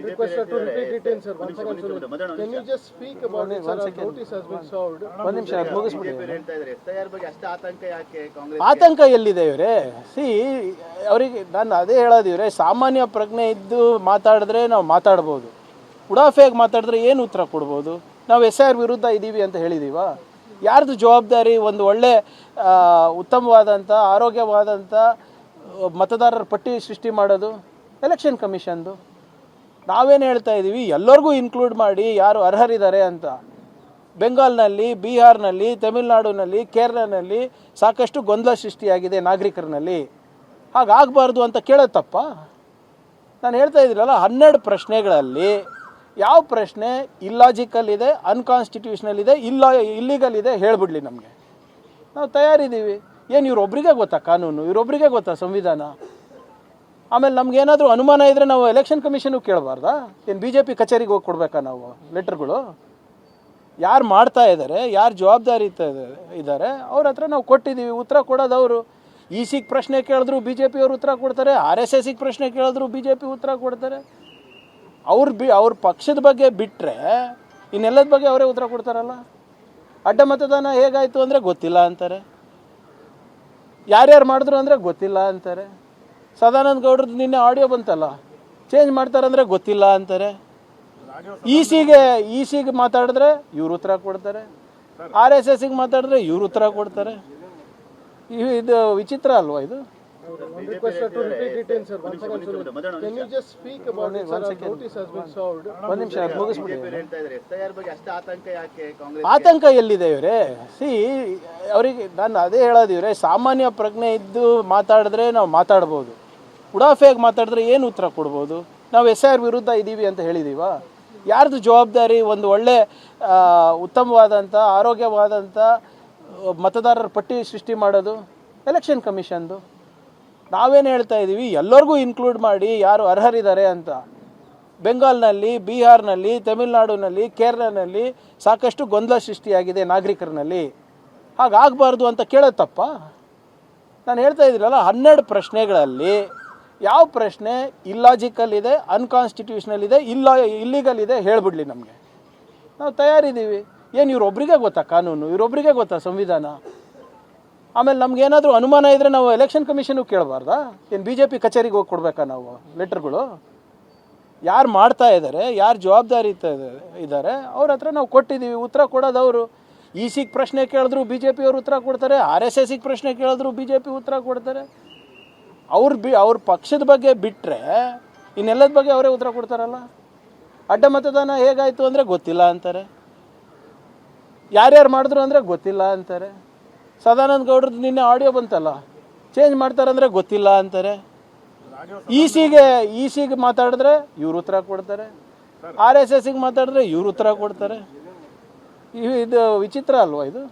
request her to repeat it in, sir. Once again, sir. Can you just speak about it, sir? Notice has been served. ಒಂದು ನಿಮಿಷ ಮುಗಿಸ್ಬಿಡಿ. SIR ಬಗ್ಗೆ ಅಷ್ಟು ಆತಂಕ ಯಾಕೆ ಕಾಂಗ್ರೆಸ್? ಆತಂಕ ಎಲ್ಲಿದೆ ಇವರೇ? ಅವರಿಗೆ ನಾನು ಅದೇ ಹೇಳೋದು ಇವರೇ, ಸಾಮಾನ್ಯ ಪ್ರಜ್ಞೆ ಇದ್ದು ಮಾತಾಡಿದ್ರೆ ನಾವು ಮಾತಾಡ್ಬೋದು, ಉಡಾಫೆಯಾಗಿ ಮಾತಾಡಿದ್ರೆ ಏನು ಉತ್ತರ ಕೊಡ್ಬೋದು? ನಾವು SIR ವಿರುದ್ಧ ಇದ್ದೀವಿ ಅಂತ ಹೇಳಿದೀವ? ಯಾರ್ದು ಜವಾಬ್ದಾರಿ ಒಂದು ಒಳ್ಳೆ ಉತ್ತಮವಾದಂಥ ಆರೋಗ್ಯವಾದಂಥ ಮತದಾರರ ಪಟ್ಟಿ ಸೃಷ್ಟಿ ಮಾಡೋದು? ಎಲೆಕ್ಷನ್ ಕಮಿಷನ್ದು. ನಾವೇನು ಹೇಳ್ತಾ ಇದ್ದೀವಿ, ಎಲ್ಲರಿಗೂ ಇನ್ಕ್ಲೂಡ್ ಮಾಡಿ ಯಾರು ಅರ್ಹರಿದ್ದಾರೆ ಅಂತ. ಬೆಂಗಾಲ್ನಲ್ಲಿ, ಬಿಹಾರ್ನಲ್ಲಿ, ತಮಿಳುನಾಡಿನಲ್ಲಿ, ಕೇರಳನಲ್ಲಿ ಸಾಕಷ್ಟು ಗೊಂದಲ ಸೃಷ್ಟಿಯಾಗಿದೆ ನಾಗರಿಕರಲ್ಲಿ. ಹಾಗಾಗಬಾರ್ದು ಅಂತ ಕೇಳೋದು ತಪ್ಪ? ನಾನು ಹೇಳ್ತಾ ಇದ್ದೀರಲ್ಲ, 12 ಪ್ರಶ್ನೆಗಳಲ್ಲಿ ಯಾವ ಪ್ರಶ್ನೆ ಇಲ್ಲಾಜಿಕಲ್ ಇದೆ, ಅನ್ಕಾನ್ಸ್ಟಿಟ್ಯೂಷನಲ್ ಇದೆ, ಇಲ್ಲಿಗಲ್ ಇದೆ ಹೇಳ್ಬಿಡ್ಲಿ ನಮಗೆ, ನಾವು ತಯಾರಿದ್ದೀವಿ. ಏನು ಇವ್ರೊಬ್ರಿಗೆ ಗೊತ್ತಾ ಕಾನೂನು? ಇವ್ರೊಬ್ರಿಗೆ ಗೊತ್ತಾ ಸಂವಿಧಾನ? ಆಮೇಲೆ ನಮಗೇನಾದರೂ ಅನುಮಾನ ಇದ್ದರೆ ನಾವು ಎಲೆಕ್ಷನ್ ಕಮಿಷನ್ಗೆ ಕೇಳಬಾರ್ದಾ? ಏನು BJP ಕಚೇರಿಗೆ ಹೋಗಿ ಕೊಡಬೇಕಾ ನಾವು ಲೆಟರ್ಗಳು? ಯಾರು ಮಾಡ್ತಾ ಇದ್ದಾರೆ, ಯಾರು ಜವಾಬ್ದಾರಿ ಇದ್ದಾರೆ ಅವ್ರ ಹತ್ರ ನಾವು ಕೊಟ್ಟಿದ್ದೀವಿ. ಉತ್ತರ ಕೊಡೋದು ಅವರು. ECಗೆ ಪ್ರಶ್ನೆ ಕೇಳಿದ್ರು BJP ಅವರು ಉತ್ತರ ಕೊಡ್ತಾರೆ, RSSಗೆ ಪ್ರಶ್ನೆ ಕೇಳಿದ್ರು BJP ಉತ್ತರ ಕೊಡ್ತಾರೆ. ಅವ್ರ ಪಕ್ಷದ ಬಗ್ಗೆ ಬಿಟ್ಟರೆ ಇನ್ನೆಲ್ಲದ ಬಗ್ಗೆ ಅವರೇ ಉತ್ತರ ಕೊಡ್ತಾರಲ್ಲ. ಅಡ್ಡ ಮತದಾನ ಹೇಗಾಯಿತು ಅಂದರೆ ಗೊತ್ತಿಲ್ಲ ಅಂತಾರೆ, ಯಾರ್ಯಾರು ಮಾಡಿದ್ರು ಅಂದರೆ ಗೊತ್ತಿಲ್ಲ ಅಂತಾರೆ. ಸದಾನಂದ ಗೌಡ್ರದ್ದು ನಿನ್ನೆ ಆಡಿಯೋ ಬಂತಲ್ಲ, ಚೇಂಜ್ ಮಾಡ್ತಾರಂದರೆ ಗೊತ್ತಿಲ್ಲ ಅಂತಾರೆ. ECಗೆ ಮಾತಾಡಿದ್ರೆ ಇವ್ರು ಉತ್ತರ ಕೊಡ್ತಾರೆ, RSSಗೆ ಮಾತಾಡಿದ್ರೆ ಇವ್ರು ಉತ್ತರ ಕೊಡ್ತಾರೆ. ಇದು ವಿಚಿತ್ರ ಅಲ್ವಾ ಇದು? One request her to repeat it in, sir. Once again, sir. Can you just speak about it, sir? Notice has been served. ಒಂದು ನಿಮಿಷ ಮುಗಿಸ್ಬಿಡಿ. ಎಸ್ಐಆರ್ ಬಗ್ಗೆ ಅಷ್ಟು ಆತಂಕ ಯಾಕೆ ಕಾಂಗ್ರೆಸ್? ಆತಂಕ ಎಲ್ಲಿದೆ ಇವರೇ? ಅವರಿಗೆ ನಾನು ಅದೇ ಹೇಳೋದು ಇವರೇ, ಸಾಮಾನ್ಯ ಪ್ರಜ್ಞೆ ಇದ್ದು ಮಾತಾಡಿದ್ರೆ ನಾವು ಮಾತಾಡ್ಬೋದು, ಉಡಾಫೆಯಾಗಿ ಮಾತಾಡಿದ್ರೆ ಏನು ಉತ್ತರ ಕೊಡ್ಬೋದು? ನಾವು SIR ವಿರುದ್ಧ ಇದ್ದೀವಿ ಅಂತ ಹೇಳಿದೀವ? ಯಾರ್ದು ಜವಾಬ್ದಾರಿ ಒಂದು ಒಳ್ಳೆ ಉತ್ತಮವಾದಂಥ ಆರೋಗ್ಯವಾದಂಥ ಮತದಾರರ ಪಟ್ಟಿ ಸೃಷ್ಟಿ ಮಾಡೋದು? ಎಲೆಕ್ಷನ್ ಕಮಿಷನ್ದು. ನಾವೇನು ಹೇಳ್ತಾ ಇದ್ದೀವಿ, ಎಲ್ಲರಿಗೂ ಇನ್ಕ್ಲೂಡ್ ಮಾಡಿ ಯಾರು ಅರ್ಹರಿದ್ದಾರೆ ಅಂತ. ಬೆಂಗಾಲ್ನಲ್ಲಿ, ಬಿಹಾರ್ನಲ್ಲಿ, ತಮಿಳುನಾಡಿನಲ್ಲಿ, ಕೇರಳನಲ್ಲಿ ಸಾಕಷ್ಟು ಗೊಂದಲ ಸೃಷ್ಟಿಯಾಗಿದೆ ನಾಗರಿಕರಲ್ಲಿ. ಹಾಗಾಗಬಾರ್ದು ಅಂತ ಕೇಳೋದು ತಪ್ಪ? ನಾನು ಹೇಳ್ತಾ ಇದ್ದೀರಲ್ಲ, 12 ಪ್ರಶ್ನೆಗಳಲ್ಲಿ ಯಾವ ಪ್ರಶ್ನೆ ಇಲ್ಲಾಜಿಕಲ್ ಇದೆ, ಅನ್ಕಾನ್ಸ್ಟಿಟ್ಯೂಷನಲ್ ಇದೆ, ಇಲ್ಲಿಗಲ್ ಇದೆ ಹೇಳ್ಬಿಡ್ಲಿ ನಮಗೆ, ನಾವು ತಯಾರಿದ್ದೀವಿ. ಏನು ಇವ್ರೊಬ್ರಿಗೆ ಗೊತ್ತಾ ಕಾನೂನು? ಇವ್ರೊಬ್ರಿಗೆ ಗೊತ್ತಾ ಸಂವಿಧಾನ? ಆಮೇಲೆ ನಮಗೇನಾದರೂ ಅನುಮಾನ ಇದ್ದರೆ ನಾವು ಎಲೆಕ್ಷನ್ ಕಮಿಷನ್ಗೆ ಕೇಳಬಾರ್ದಾ? ಏನು BJP ಕಚೇರಿಗೆ ಹೋಗಿ ಕೊಡಬೇಕಾ ನಾವು ಲೆಟರ್ಗಳು? ಯಾರು ಮಾಡ್ತಾ ಇದ್ದಾರೆ, ಯಾರು ಜವಾಬ್ದಾರಿ ಇದ್ದಾರೆ ಅವ್ರ ಹತ್ರ ನಾವು ಕೊಟ್ಟಿದ್ದೀವಿ. ಉತ್ತರ ಕೊಡೋದು ಅವರು. ECಗೆ ಪ್ರಶ್ನೆ ಕೇಳಿದ್ರು BJP ಅವರು ಉತ್ತರ ಕೊಡ್ತಾರೆ, RSSಗೆ ಪ್ರಶ್ನೆ ಕೇಳಿದ್ರು BJP ಉತ್ತರ ಕೊಡ್ತಾರೆ. ಅವ್ರ ಪಕ್ಷದ ಬಗ್ಗೆ ಬಿಟ್ಟರೆ ಇನ್ನೆಲ್ಲದ ಬಗ್ಗೆ ಅವರೇ ಉತ್ತರ ಕೊಡ್ತಾರಲ್ಲ. ಅಡ್ಡ ಮತದಾನ ಹೇಗಾಯಿತು ಅಂದರೆ ಗೊತ್ತಿಲ್ಲ ಅಂತಾರೆ, ಯಾರ್ಯಾರು ಮಾಡಿದ್ರು ಅಂದರೆ ಗೊತ್ತಿಲ್ಲ ಅಂತಾರೆ. ಸದಾನಂದ ಗೌಡ್ರದ್ದು ನಿನ್ನೆ ಆಡಿಯೋ ಬಂತಲ್ಲ, ಚೇಂಜ್ ಮಾಡ್ತಾರಂದರೆ ಗೊತ್ತಿಲ್ಲ ಅಂತಾರೆ. ECಗೆ ಮಾತಾಡಿದ್ರೆ ಇವ್ರು ಉತ್ತರ ಕೊಡ್ತಾರೆ, RSSಗೆ ಮಾತಾಡಿದ್ರೆ ಇವ್ರು ಉತ್ತರ ಕೊಡ್ತಾರೆ. ಇದು ವಿಚಿತ್ರ ಅಲ್ವಾ ಇದು?